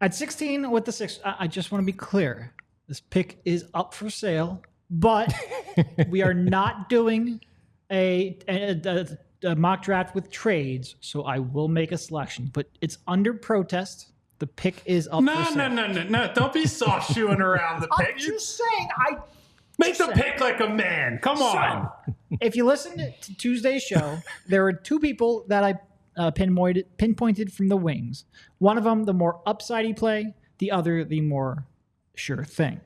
At 16 with the Sixers, I just want to be clear. This pick is up for sale, but we are not doing a mock draft with trades, so I will make a selection. But it's under protest. The pick is up for sale. No. Don't be soft shoeing around the pick. I'm just saying. Make the pick like a man. Come on. If you listen to Tuesday's show, there were two people that I pinpointed from the wings. One of them, the more upsidey play. The other, the more sure thing.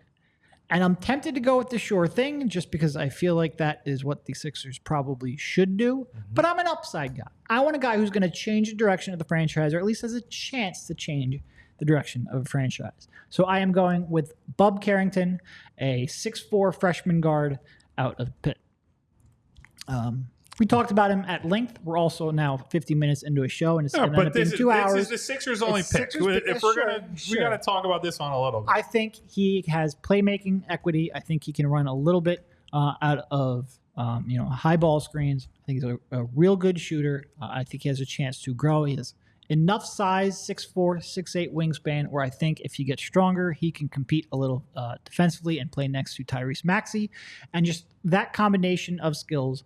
And I'm tempted to go with the sure thing just because I feel like that is what the Sixers probably should do. Mm-hmm. But I'm an upside guy. I want a guy who's going to change the direction of the franchise, or at least has a chance to change the direction of a franchise. So I am going with Bub Carrington, a 6'4" freshman guard out of Pitt. We talked about him at length. We're also now 50 minutes into a show, and it's going to end up in 2 hours. This is the Sixers' only pick. If we're we got to talk about this one a little bit. I think he has playmaking equity. I think he can run a little bit out of high ball screens. I think he's a real good shooter. I think he has a chance to grow. He has enough size, 6'4", 6'8" wingspan, where I think if he gets stronger, he can compete a little defensively and play next to Tyrese Maxey. And just that combination of skills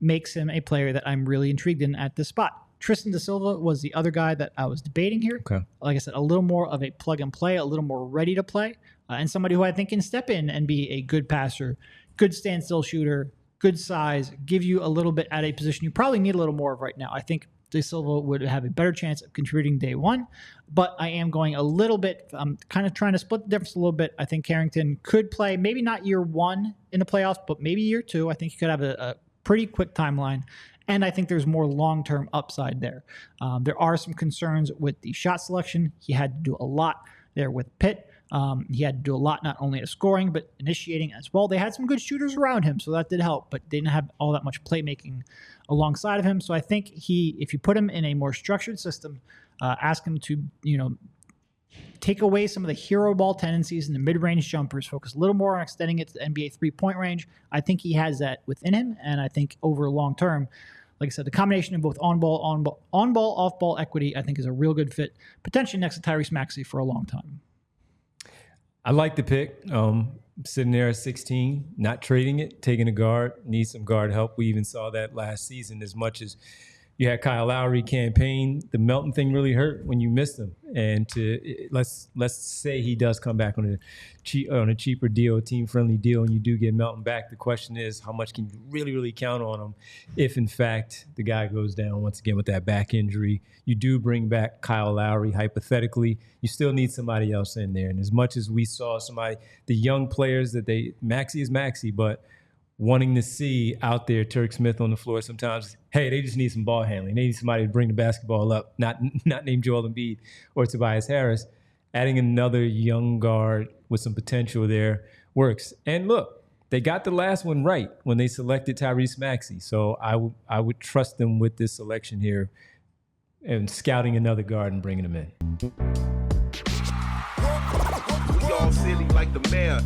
makes him a player that I'm really intrigued in at this spot. Tristan da Silva was the other guy that I was debating here. Okay. Like I said, a little more of a plug and play, a little more ready to play, and somebody who I think can step in and be a good passer, good standstill shooter, good size, give you a little bit at a position you probably need a little more of right now. I think da Silva would have a better chance of contributing day one, but I am going a little bit, I'm kind of trying to split the difference a little bit. I think Carrington could play, maybe not year one in the playoffs, but maybe year two. I think he could have a pretty quick timeline, and I think there's more long-term upside there. There are some concerns with the shot selection. He had to do a lot there with Pitt. He had to do a lot not only at scoring, but initiating as well. They had some good shooters around him, so that did help, but they didn't have all that much playmaking alongside of him. So I think if you put him in a more structured system, ask him to, take away some of the hero ball tendencies and the mid-range jumpers, focus a little more on extending it to the NBA three-point range. I think he has that within him, and I think over long term, like I said, the combination of both on-ball, off-ball equity, I think is a real good fit, potentially next to Tyrese Maxey for a long time. I like the pick. Sitting there at 16, not trading it, taking a guard, need some guard help. We even saw that last season. As much as you had Kyle Lowry campaign, the Melton thing really hurt when you missed him. And let's say he does come back on a cheaper deal, a team-friendly deal, and you do get Melton back. The question is, how much can you really, really count on him if, in fact, the guy goes down once again with that back injury? You do bring back Kyle Lowry, hypothetically. You still need somebody else in there. And as much as we saw the young players Maxey is Maxey, but wanting to see out there Turk Smith on the floor sometimes, hey, they just need some ball handling. They need somebody to bring the basketball up, not named Joel Embiid or Tobias Harris. Adding another young guard with some potential there works. And look, they got the last one right when they selected Tyrese Maxey. So I would trust them with this selection here and scouting another guard and bringing him in. We all silly like the mayor.